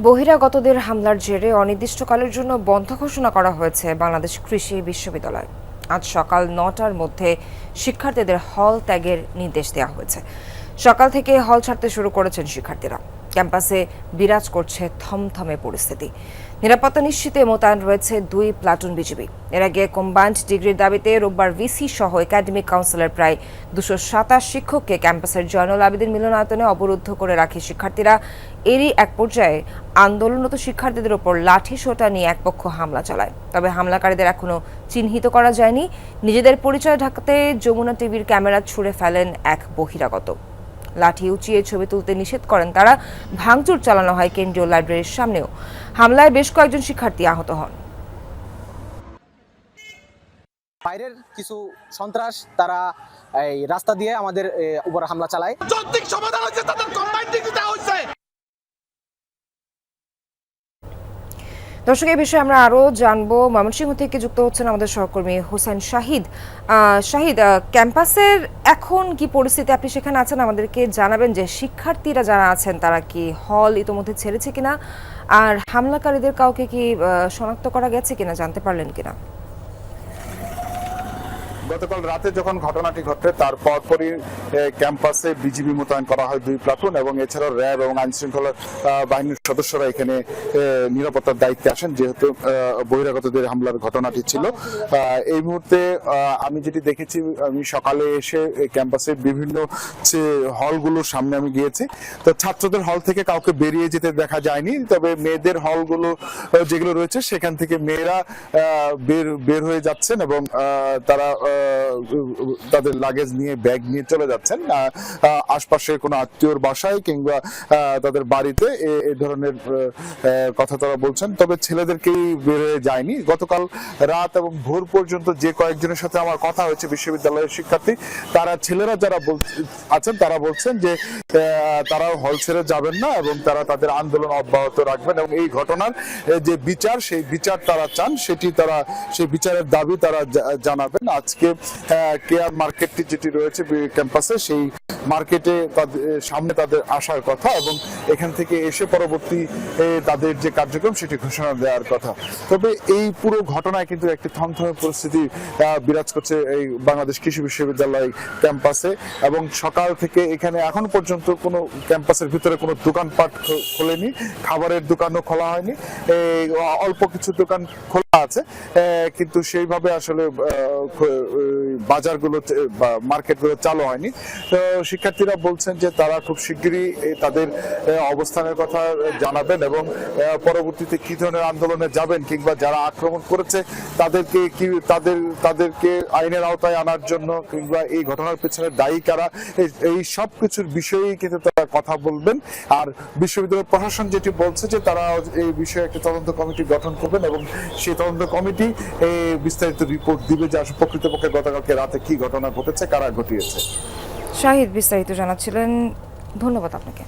বহিরাগতদের হামলার জেরে অনির্দিষ্টকালের জন্য বন্ধ ঘোষণা করা হয়েছে বাংলাদেশ কৃষি বিশ্ববিদ্যালয়। আজ সকাল ৯টার মধ্যে শিক্ষার্থীদের হল ত্যাগের নির্দেশ দেওয়া হয়েছে। সকাল থেকে হল ছাড়তে শুরু করেছেন শিক্ষার্থীরা। ক্যাম্পাসে বিরাজ করছে থমথমে পরিস্থিতি। নিরাপত্তা নিশ্চিতে মোতায়েন রয়েছে ২ প্লাটুন বিজিবি। এর আগে কম্বাইন্ড ডিগ্রির দাবিতে রোববার ভিসি সহ একাডেমিক কাউন্সিলের প্রায় ২২৭ শিক্ষককে ক্যাম্পাসের জয়নুল আবেদীন মিলনায়তনে অবরুদ্ধ করে রাখে শিক্ষার্থীরা। এরই এক পর্যায়ে আন্দোলনরত শিক্ষার্থীদের ওপর লাঠি সোঁটা নিয়ে একপক্ষ হামলা চালায়। তবে হামলাকারীদের এখনও চিহ্নিত করা যায়নি। নিজেদের পরিচয় ঢাকাতে যমুনা টিভির ক্যামেরা ছুঁড়ে ফেলেন এক বহিরাগত। লাঠি উঁচিয়ে ছবি তুলতে নিষেধ করেন তারা। ভাঙচুর চালানো হয় কেন্দ্রীয় লাইব্রেরির সামনেও। হামলায় বেশ কয়েকজন শিক্ষার্থী আহত হন। বাইরের কিছু সন্ত্রাস তারা এই রাস্তা দিয়ে আমাদের উপর হামলা চালায়। যৌক্তিক সমাধান হচ্ছে তাদের কম্বাইন্ড ডিগ্রি দেওয়া হচ্ছে। দর্শক, এই বিষয়ে আমরা আরো জানবো। ময়মনসিংহ থেকে যুক্ত হচ্ছেন আমাদের সহকর্মী হোসেন শাহিদ। শাহিদ, ক্যাম্পাসের এখন কি পরিস্থিতি? আপনি সেখানে আছেন, আমাদেরকে জানাবেন যে শিক্ষার্থীরা যারা আছেন তারা কি হল ইতোমধ্যে ছেড়েছে কিনা, আর হামলাকারীদের কাউকে কি শনাক্ত করা গেছে কিনা, জানতে পারলেন কিনা? গতকাল রাতে যখন ঘটনাটি ঘটে তার পরপরই ক্যাম্পাসে বিজিবি মোতায়েন করা হয় ২ প্লাটুন, এবং এছাড়াও র্যাব এবং আইন শৃঙ্খলা বাহিনীর সদস্যরা এখানে নিরাপত্তার দায়িত্বে আসেন, যেহেতু বহিরাগতদের হামলার ঘটনাটি ছিল। এই মুহূর্তে আমি যেটি দেখেছি, আমি সকালে এসে ক্যাম্পাসে বিভিন্ন হলগুলোর সামনে আমি গিয়েছি, তো ছাত্রদের হল থেকে কাউকে বেরিয়ে যেতে দেখা যায়নি। তবে মেয়েদের হলগুলো যেগুলো রয়েছে সেখান থেকে মেয়েরা বের হয়ে যাচ্ছেন এবং তারা তাদের লাগেজ নিয়ে, ব্যাগ নিয়ে চলে যাচ্ছেন আশপাশে কোনো আত্মীয়র বাসায় কিংবা তাদের বাড়িতে। এই ধরনের কথা তারা বলছেন। তবে ছেলেদেরকেই বের হয়ে যায়নি। গতকাল রাত এবং ভোর পর্যন্ত যে কয়েকজনের সাথে আমার কথা হয়েছে বিশ্ববিদ্যালয়ের শিক্ষার্থী, তারা ছেলেরা যারা আছেন তারা বলছেন যে তারাও হল ছেড়ে যাবেন না এবং তারা তাদের আন্দোলন অব্যাহত রাখবেন, এবং এই ঘটনার যে বিচার, সেই বিচার তারা চান, সেই বিচারের দাবি তারা জানাবেন। আজকে কেয়ার মার্কেটটি যেটি রয়েছে ক্যাম্পাসে, সেই মার্কেটে সামনে তাদের আসার কথা এবং এখান থেকে এসে পরবর্তী তাদের যে কার্যক্রম সেটি ঘোষণা দেওয়ার কথা। তবে এই পুরো ঘটনায় কিন্তু একটি থমথমে পরিস্থিতি বিরাজ করছে এই বাংলাদেশ কৃষি বিশ্ববিদ্যালয় ক্যাম্পাসে, এবং সকাল থেকে এখানে এখন পর্যন্ত কোনো ক্যাম্পাসের ভিতরে কোনো দোকানপাট খোলেনি, খাবারের দোকানও খোলা হয়নি। অল্প কিছু দোকান খোলা আছে, কিন্তু সেইভাবে আসলে বাজারগুলো বা মার্কেটগুলো চালু হয়নি। তো শিক্ষার্থীরা বলছেন যে তারা খুব শিগগিরই তাদের অবস্থানের কথা জানাবেন এবং পরবর্তীতে কি ধরনের আন্দোলনে যাবেন, কিংবা যারা আক্রমণ করেছে তাদেরকে আইনের আওতায় আনার জন্য, কিংবা এই ঘটনার পেছনে দায়ী কারা, এই সব কিছুর বিষয়েই কিন্তু তারা কথা বলবেন। আর বিশ্ববিদ্যালয় প্রশাসন যেটি বলছে যে তারা এই বিষয়ে একটি তদন্ত কমিটি গঠন করবেন এবং সেই তদন্ত কমিটি বিস্তারিত রিপোর্ট দিবে যে প্রকৃতপক্ষে গতকালকে রাতে কি ঘটনা ঘটেছে, কারা ঘটিয়েছে। শাহিদ বিস্তারিত জানাচ্ছিলেন, ধন্যবাদ আপনাকে।